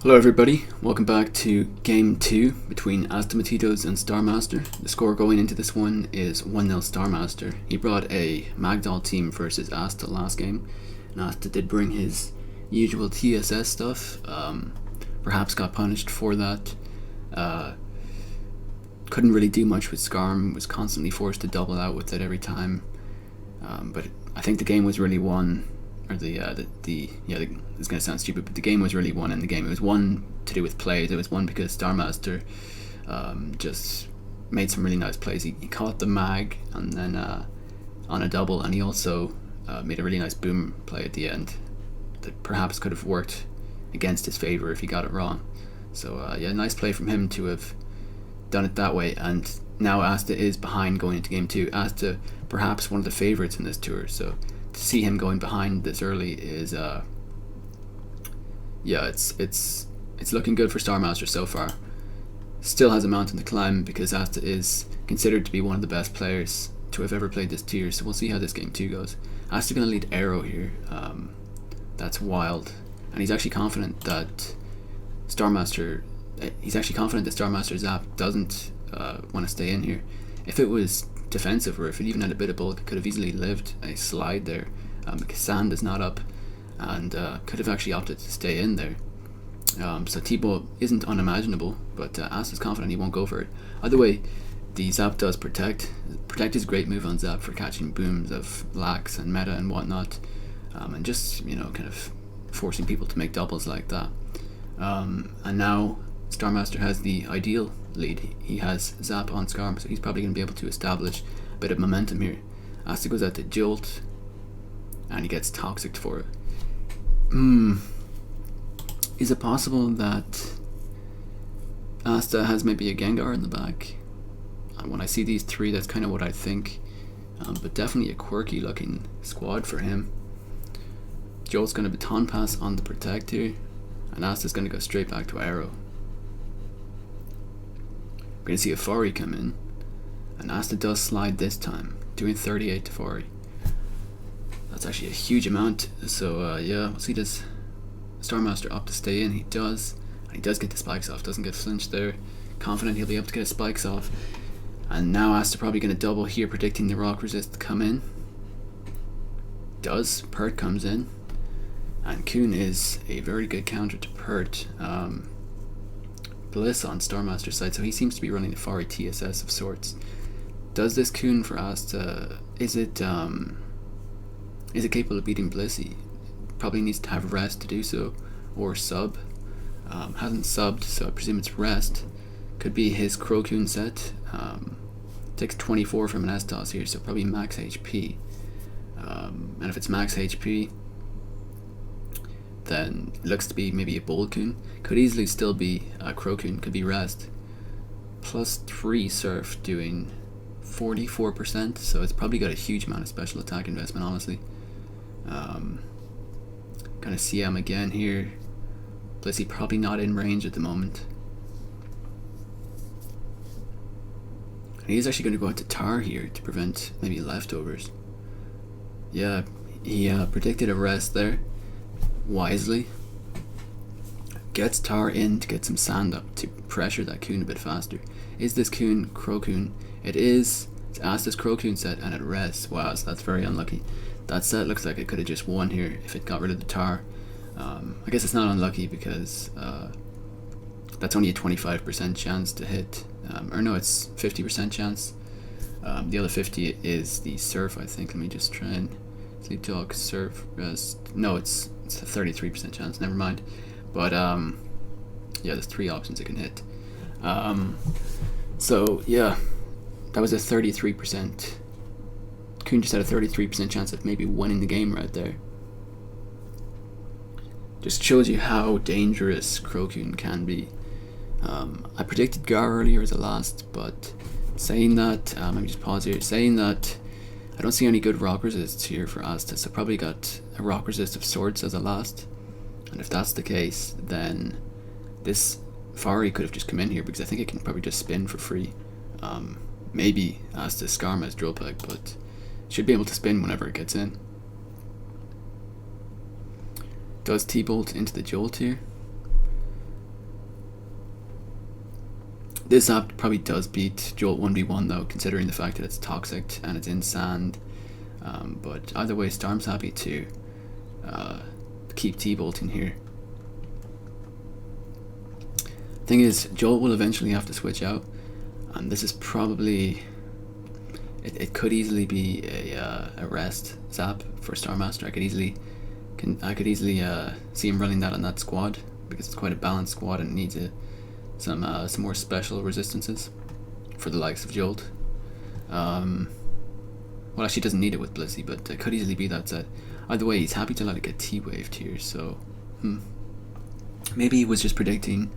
Hello everybody, welcome back to Game 2 between Astamatitos and Starmaster. The score going into this one is 1-0 Starmaster. He brought a Magdoll team versus Asta last game, and Asta did bring his usual TSS stuff, perhaps got punished for that. Couldn't really do much with Scarm, was constantly forced to double out with it every time, but I think the game was really won. It's gonna sound stupid, but the game was really won in the game. It was won to do with plays. It was won because Starmaster just made some really nice plays. He caught the mag and then on a double, and he also made a really nice boom play at the end that perhaps could have worked against his favor if he got it wrong. So nice play from him to have done it that way. And now Asta is behind going into game 2. Asta perhaps one of the favorites in this tour, so to see him going behind this early is it's looking good for Starmaster so far. Still has a mountain to climb because Asta is considered to be one of the best players to have ever played this tier, so we'll see how this game 2 goes. Asta gonna lead Aero here. That's wild, and he's actually confident that Starmaster Zap doesn't want to stay in here. If it was defensive, or if it even had a bit of bulk, it could have easily lived a slide there, because Sand is not up, and could have actually opted to stay in there. So T-Ball isn't unimaginable, but Asta's confident he won't go for it. Either way, the Zap does protect. Protect is a great move on Zap for catching booms of lax and meta and whatnot, and just kind of forcing people to make doubles like that. And now Starmaster has the ideal lead. He has Zap on Scarm, so he's probably going to be able to establish a bit of momentum here. Asta goes out to Jolt, and he gets toxic for it. Is it possible that Asta has maybe a Gengar in the back? When I see these three, that's kind of what I think. But definitely a quirky looking squad for him. Jolt's going to baton pass on the Protect here, and Asta's going to go straight back to Aero. We're going to see a Fari come in, and Asta does slide this time, doing 38 to Fari. That's actually a huge amount, so we'll see this Starmaster opt to stay in. He does, and he does get the spikes off, doesn't get flinched there. Confident he'll be able to get his spikes off. And now Asta probably going to double here, predicting the rock resist to come in. Does. Pert comes in, and Kuhn is a very good counter to Pert. Bliss on Starmaster's side, so he seems to be running a Fari TSS of sorts. Does this Kuhn for Asta, is it capable of beating Bliss? He probably needs to have rest to do so, or sub. Hasn't subbed, so I presume it's rest. Could be his Crocoon set. Takes 24 from an S-Toss here, so probably max HP. And if it's max HP, then it looks to be maybe a Bolcoon. Could easily still be a Crocoon, could be rest. Plus 3 Surf, doing 44%, so it's probably got a huge amount of special attack investment, honestly. Gonna CM again here. Blissey probably not in range at the moment. And he's actually going to go out to Tar here to prevent maybe leftovers. Yeah, he predicted a rest there wisely. Gets Tar in to get some sand up to pressure that Kuhn a bit faster. Is this Kuhn Crocoon? It is. It's Asta's Crocoon set, and it rests. Wow, so that's very unlucky. That set looks like it could have just won here if it got rid of the Tar. I guess it's not unlucky because that's only a 25% chance to hit. Or no, it's 50% chance. The other 50 is the Surf, I think. Let me just try and Sleep Talk, Surf, Rest. No, it's a 33% chance. Never mind. But there's 3 options it can hit. So yeah, that was a 33%. Kuhn just had a 33% chance of maybe winning the game right there. Just shows you how dangerous Crocoon can be. I predicted Gar earlier as a last, but saying that, let me just pause here, saying that I don't see any good rock resists here for Asta, so probably got a rock resist of sorts as a last. And if that's the case, then this Fari could have just come in here, because I think it can probably just spin for free. Maybe Asta Skarma as drill peg, but should be able to spin whenever it gets in. Does T-Bolt into the Jolt here. This app probably does beat Jolt 1v1 though, considering the fact that it's toxic and it's in sand. But either way, Storm's happy to keep T-bolting here. Thing is, Jolt will eventually have to switch out, and this is probably... It could easily be a rest zap for Starmaster. I could easily see him running that on that squad, because it's quite a balanced squad and it needs some more special resistances for the likes of Jolt. Well, actually doesn't need it with Blissey, but it could easily be that set. Either way, he's happy to let it get T-waved here, so maybe he was just predicting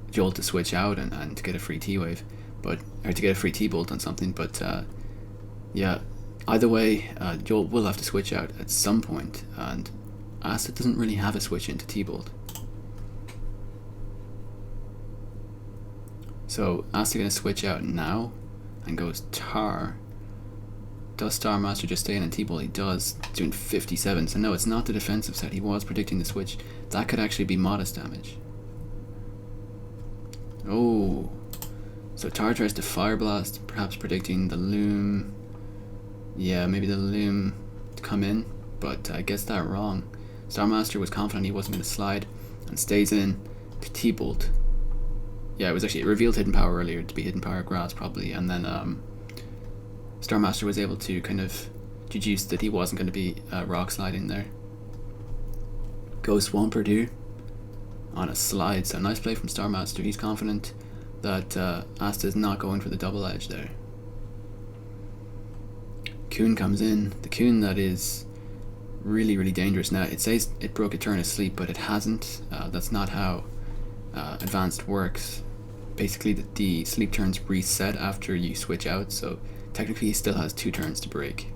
Jolt to switch out and to get a free T-wave, or to get a free T-bolt on something, but yeah, either way, Jolt will have to switch out at some point, and Asta doesn't really have a switch into T-bolt. So Asta gonna switch out now and goes Tar. Does Starmaster just stay in and T-bolt? He does, doing 57. So no, it's not the defensive set. He was predicting the switch. That could actually be modest damage. Oh, so Tar tries to Fire Blast, perhaps predicting the Loom. Yeah, maybe the Loom to come in, but I guess that wrong. Starmaster was confident he wasn't going to slide and stays in to T-bolt. Yeah, it revealed Hidden Power earlier to be Hidden Power Grass probably, and then Starmaster was able to kind of deduce that he wasn't going to be rock sliding there. Goes Swampert here on a slide, so nice play from Starmaster. He's confident that Asta is not going for the double edge there. Coon comes in, the Coon that is really, really dangerous. Now, it says it broke a turn of sleep, but it hasn't. That's not how Advanced works. Basically, the sleep turns reset after you switch out, so technically he still has 2 turns to break.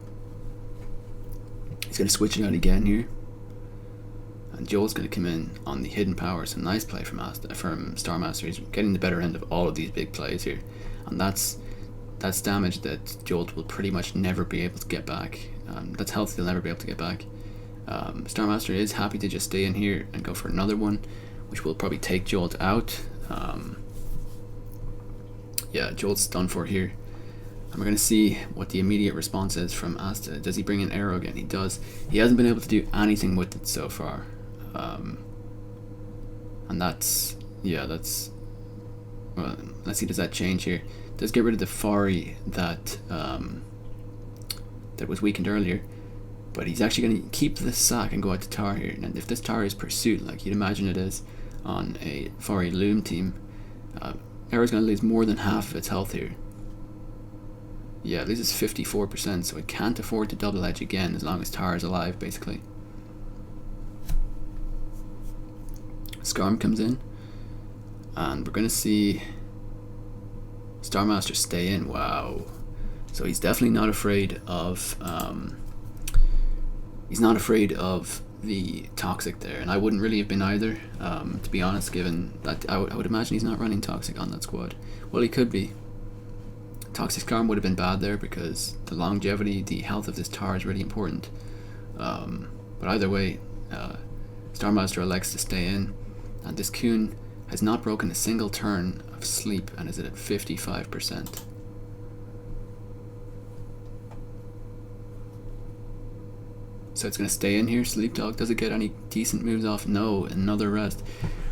He's going to switch it out again here, and Joel's going to come in on the Hidden Power. So nice play from Starmaster. He's getting the better end of all of these big plays here, and that's damage that Jolt will pretty much never be able to get back. That's health he'll never be able to get back. Starmaster is happy to just stay in here and go for another one, which will probably take Jolt out. Yeah, Jolt's done for here. And we're going to see what the immediate response is from Asta. Does he bring an arrow again? He does. He hasn't been able to do anything with it so far. And that's... Well, let's see, does that change here? Does get rid of the Fari that was weakened earlier. But he's actually going to keep this sack and go out to Tar here. And if this Tar is Pursuit, like you'd imagine it is on a Fari Loom team, Arrow's going to lose more than half of its health here. Yeah, it loses 54%, so it can't afford to double edge again as long as Tar is alive, basically. Skarm comes in, and we're going to see Starmaster stay in. Wow. So he's definitely not afraid of... he's not afraid of the Toxic there, and I wouldn't really have been either, to be honest, given that I would imagine he's not running Toxic on that squad. Well, he could be. Toxic Skarm would have been bad there because the longevity, the health of this Tar is really important. But either way, Starmaster elects to stay in, and this Coon has not broken a single turn of sleep and is at 55%. So it's going to stay in here. Sleep Dog, does it get any decent moves off? No, another rest.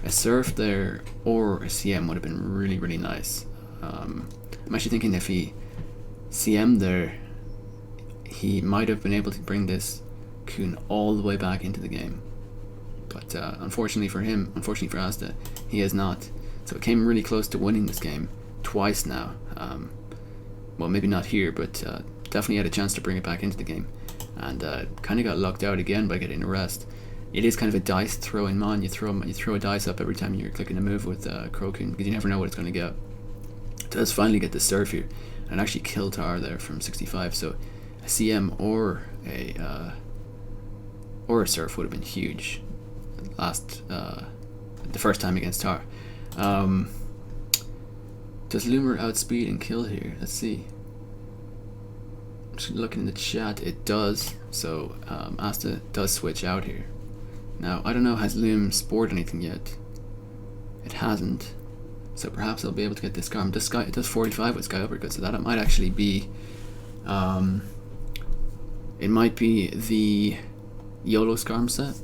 A Surf there or a CM would have been really, really nice. I'm actually thinking if he CM there, he might have been able to bring this Coon all the way back into the game. But unfortunately for him, unfortunately for Asta, he has not. So it came really close to winning this game twice now. Well, maybe not here, but definitely had a chance to bring it back into the game. And kind of got locked out again by getting a rest. It is kind of a dice throwing mon. You throw a dice up every time you're clicking a move with Crocoon, because you never know what it's going to get. It does finally get the Surf here, and actually kill Tar there from 65. So a CM or a Surf would have been huge. The first time against Tar. Does Loomer outspeed and kill here? Let's see. Just looking in the chat, it does. So Asta does switch out here. Now I don't know, has Loom spored anything yet? It hasn't. So perhaps I'll be able to get this Scarm. It does 45 with Sky Uppercut, so that might actually be... it might be the YOLO Scarm set.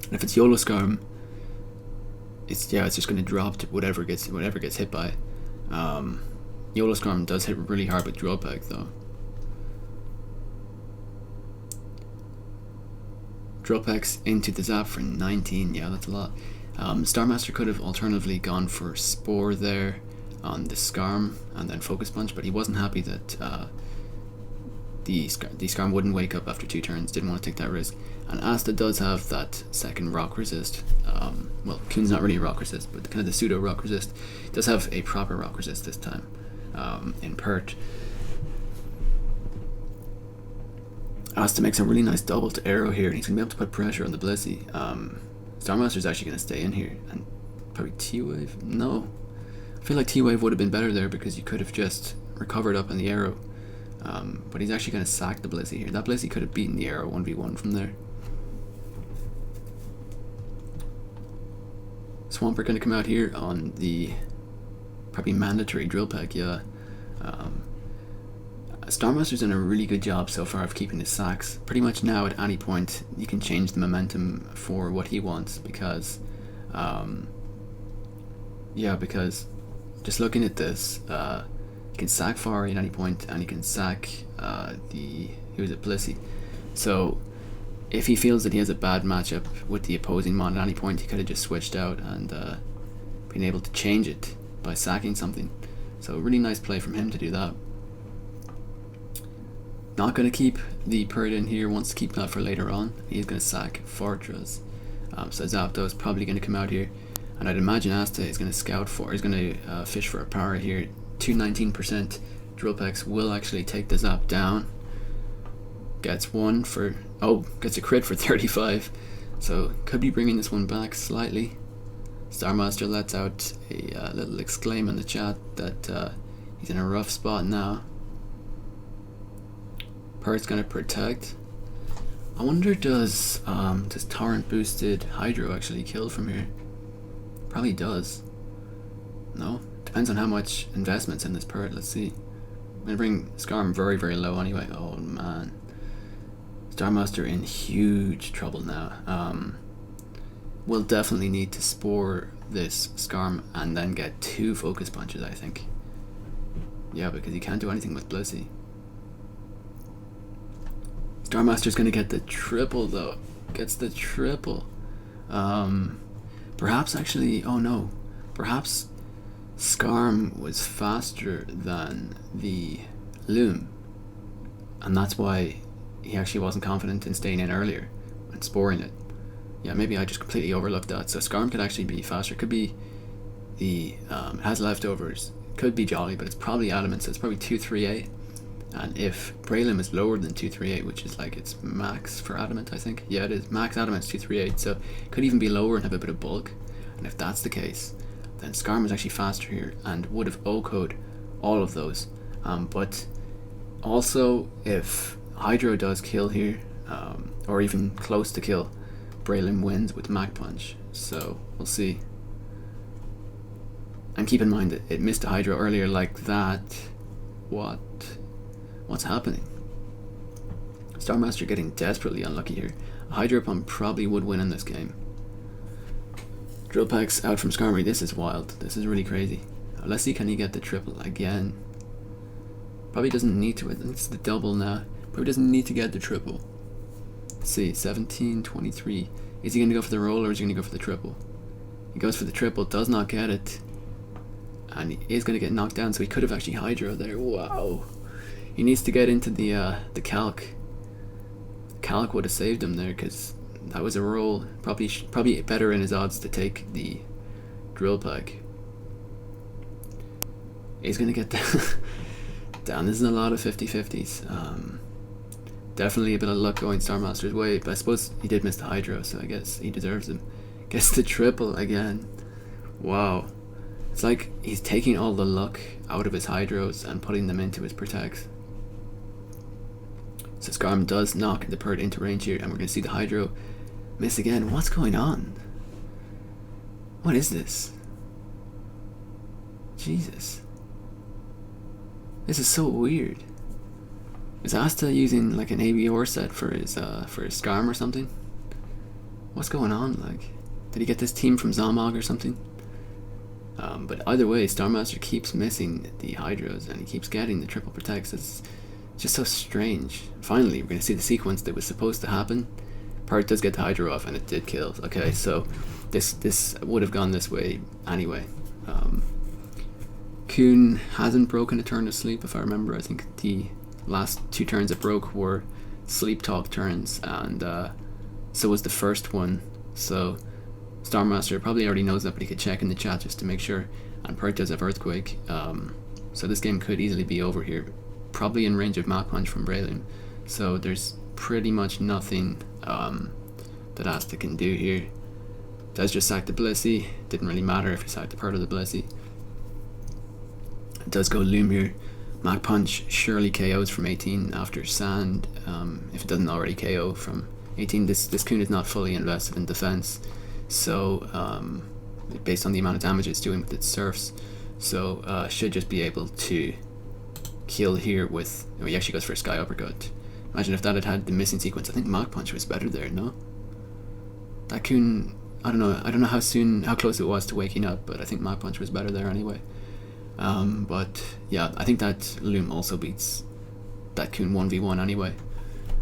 And if it's YOLO Scarm, it's just going to drop to whatever gets hit by. YOLO Scarm does hit really hard with Drill Peck though. Drill Peck's into the Zap for 19, yeah, that's a lot. Starmaster could have alternatively gone for Spore there on the Scarm and then Focus Punch, but he wasn't happy that the Scarm wouldn't wake up after 2 turns, didn't want to take that risk. And Asta does have that second Rock Resist. Well, Kuhn's not really a Rock Resist, but kind of the pseudo Rock Resist. Does have a proper Rock Resist this time in Pert. Asta makes a really nice double to arrow here, and he's going to be able to put pressure on the Blissey. Starmaster's actually going to stay in here, and probably T-Wave? No. I feel like T-Wave would have been better there because you could have just recovered up on the arrow. But he's actually going to sack the Blissey here. That Blissey could have beaten the arrow 1v1 from there. Swampert going to come out here on the probably mandatory Drill Peck, yeah. Starmaster's done a really good job so far of keeping his sacks. Pretty much now at any point you can change the momentum for what he wants because because just looking at this, he can sack Fari at any point and he can sack Blissey. So if he feels that he has a bad matchup with the opposing mon at any point, he could have just switched out and been able to change it by sacking something. So really nice play from him to do that. Not going to keep the Pert in here, wants to keep that for later on. He's going to sack Fortress. So Zapdos probably going to come out here. And I'd imagine Asta is going to scout for, he's going to fish for a power here. 219% Drill Pecks will actually take the Zap down. Gets a crit for 35. So could be bringing this one back slightly. Starmaster lets out a little exclaim in the chat that he's in a rough spot now. Pert's gonna protect. I wonder does Torrent boosted Hydro actually kill from here? Probably does. No? Depends on how much investment's in this Pert. Let's see. I'm gonna bring Scarm very, very low anyway. Oh man. Starmaster in huge trouble now. We'll definitely need to Spore this Scarm and then get 2 Focus Punches, I think. Yeah, because he can't do anything with Blissey. Starmaster's gonna get the triple though. Gets the triple. Perhaps actually, oh no. Perhaps Scarm was faster than the Loom. And that's why he actually wasn't confident in staying in earlier and sporing it. Yeah, maybe I just completely overlooked that. So Scarm could actually be faster. Could be the, it has leftovers. Could be Jolly, but it's probably Adamant, so it's probably 238. And if Breloom is lower than 238, which is like its max for Adamant, I think. Yeah, it is. Max Adamant is 238, so it could even be lower and have a bit of bulk. And if that's the case, then Scarm is actually faster here and would have OHKO'd all of those. But also, if Hydro does kill here, or even close to kill, Breloom wins with Mach Punch. So we'll see. And keep in mind that it missed a Hydro earlier like that. What's happening? Starmaster getting desperately unlucky here. A Hydro Pump probably would win in this game. Drill Peck's out from Skarmory. This is wild. This is really crazy. Let's see, can he get the triple again? Probably doesn't need to. It's the double now. Probably doesn't need to get the triple. Let's see, 17, 23. Is he going to go for the roll or is he going to go for the triple? He goes for the triple, does not get it. And he is going to get knocked down, so he could have actually Hydro there. Wow. He needs to get into the Calc. Calc would have saved him there because that was a roll. Probably better in his odds to take the Drill Peck. He's going to get down. This is a lot of 50-50s. Definitely a bit of luck going Starmaster's way, but I suppose he did miss the Hydro, so I guess he deserves them. Gets the triple again. Wow. It's like he's taking all the luck out of his Hydros and putting them into his Protects. So Scarm does knock the Pert into range here, and we're going to see the Hydro miss again. What's going on? What is this? Jesus. This is so weird. Is Asta using like an ABR set for his Skarm or something? What's going on? Like, did he get this team from Zomog or something? But either way, Starmaster keeps missing the Hydros and he keeps getting the triple protects. It's just so strange. Finally, we're going to see the sequence that was supposed to happen. Part does get the Hydro off and it did kill. Okay, so this would have gone this way anyway. Kuhn hasn't broken a turn of sleep, if I remember. I think the last 2 turns it broke were sleep talk turns, and so was the first one. So Starmaster probably already knows that, but he could check in the chat just to make sure. And Perk does have Earthquake, so this game could easily be over here. Probably in range of Mach Punch from Braylon. So there's pretty much nothing that Asta can do here. Does just sack the Blissey. Didn't really matter if he sacked the part of the Blissey. It does go Loom here. Mach Punch surely KOs from 18 after Sand. If it doesn't already KO from 18, this Kuhn is not fully invested in defense. So based on the amount of damage it's doing with its surfs, so should just be able to kill here with. Oh, he actually goes for a Sky Uppercut. Imagine if that had the missing sequence. I think Mach Punch was better there. No, that Kuhn. I don't know how close it was to waking up, but I think Mach Punch was better there anyway. But yeah, I think that Loom also beats that Kuhn 1v1 anyway.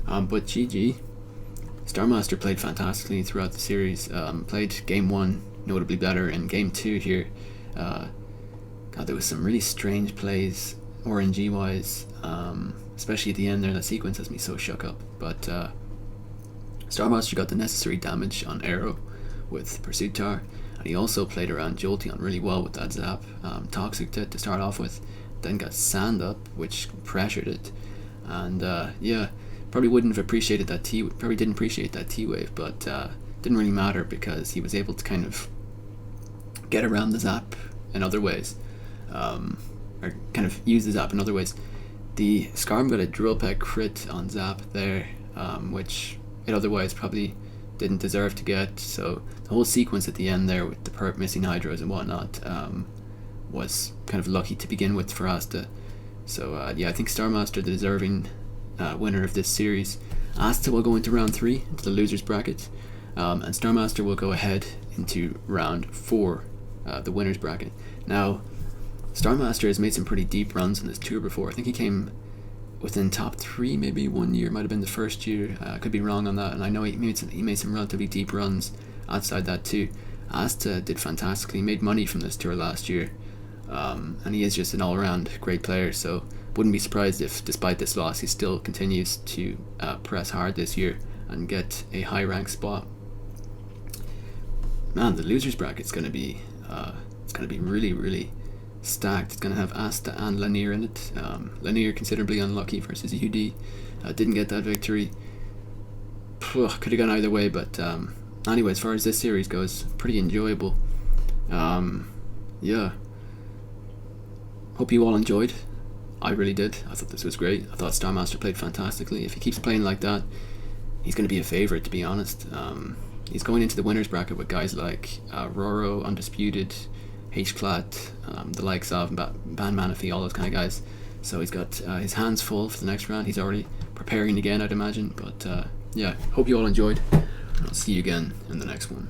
But GG. Starmaster played fantastically throughout the series. Played game 1 notably better, and game 2 here, God, there was some really strange plays RNG wise, especially at the end there. That sequence has me so shook up. But Starmaster got the necessary damage on Arrow with Pursuit Tar, and he also played around Jolteon really well with that Zap. Toxic to start off with, then got Sand up, which pressured it, and yeah, probably wouldn't have appreciated that probably didn't appreciate that T-Wave, but didn't really matter because he was able to kind of get around the Zap in other ways, or kind of use the Zap in other ways. The Skarm got a Drill Peck crit on Zap there, which it otherwise probably didn't deserve to get. So the whole sequence at the end there with the perp missing Hydros and whatnot was kind of lucky to begin with for Asta. So yeah, I think Starmaster the deserving winner of this series. Asta will go into round 3, into the losers bracket, and Starmaster will go ahead into round 4, the winners bracket. Now Starmaster has made some pretty deep runs in this tour before. I think he came within top 3 maybe one year, might have been the first year. I could be wrong on that, and I know he made some relatively deep runs outside that too. Asta did fantastically, he made money from this tour last year, and he is just an all-around great player, so wouldn't be surprised if despite this loss he still continues to press hard this year and get a high rank spot. Man, the losers bracket's going to be really, really stacked. It's going to have Asta and Lanier in it. Lanier considerably unlucky versus UD. Didn't get that victory. Could have gone either way, but anyway, as far as this series goes, pretty enjoyable. Yeah. Hope you all enjoyed. I really did. I thought this was great. I thought Starmaster played fantastically. If he keeps playing like that, he's going to be a favourite, to be honest. He's going into the winners bracket with guys like Roro, Undisputed, H-Clat, the likes of Ban Manaphy, all those kind of guys. So he's got his hands full for the next round. He's already preparing again, I'd imagine. But yeah, hope you all enjoyed. I'll see you again in the next one.